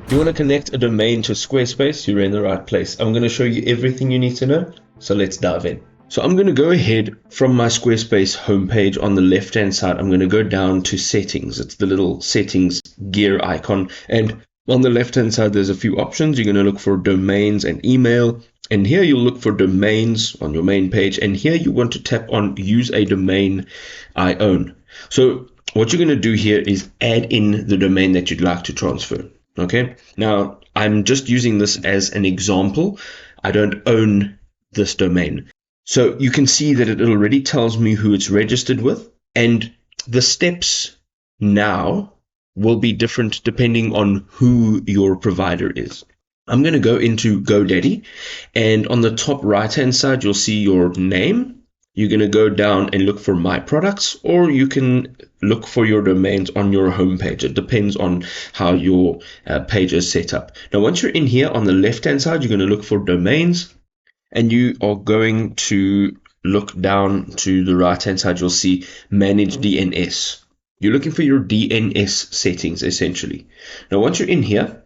You want to connect a domain to Squarespace, you're in the right place. I'm going to show you everything you need to know, so let's dive in. So I'm going to go ahead from my Squarespace homepage. On the left hand side, I'm going to go down to settings. It's the little settings gear icon, and on the left hand side there's a few options. You're going to look for domains and email, and here you'll look for domains on your main page, and here you want to tap on use a domain I own. So what you're going to do here is add in the domain that you'd like to transfer. Okay, now I'm just using this as an example. I don't own this domain. So you can see that it already tells me who it's registered with, and the steps now will be different depending on who your provider is. I'm going to go into GoDaddy, and on the top right hand side you'll see your name. You're going to go down and look for My Products, or you can look for your domains on your homepage. It depends on how your page is set up. Now, once you're in here on the left-hand side, you're going to look for domains, and you are going to look down to the right-hand side. You'll see Manage DNS. You're looking for your DNS settings, essentially. Now, once you're in here,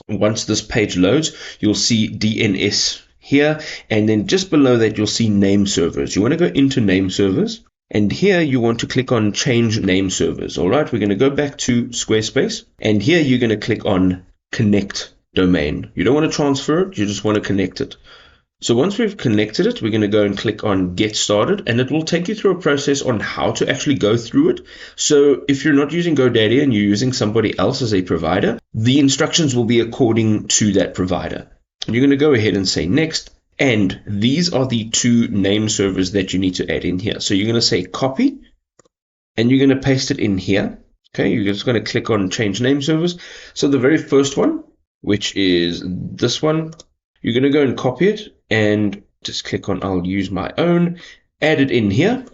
once this page loads, you'll see DNS here, and then just below that you'll see name servers. You want to go into name servers, and here you want to click on change name servers. All right, we're going to go back to Squarespace, and here you're going to click on connect domain. You don't want to transfer it, you just want to connect it. So once we've connected it, we're going to go and click on get started, and it will take you through a process on how to actually go through it. So if you're not using GoDaddy and you're using somebody else as a provider, the instructions will be according to that provider. You're going to go ahead and say next, and these are the two name servers that you need to add in here. So you're going to say copy, and you're going to paste it in here. Okay, you're just going to click on change name servers. So the very first one, which is this one, you're going to go and copy it and just click on I'll use my own, add it in here,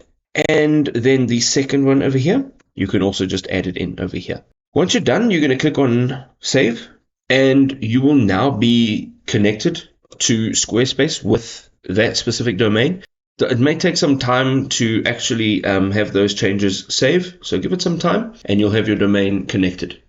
and then the second one over here, you can also just add it in over here. Once you're done, you're going to click on save, and you will now be connected to Squarespace with that specific domain. It may take some time to actually have those changes save, so give it some time and you'll have your domain connected.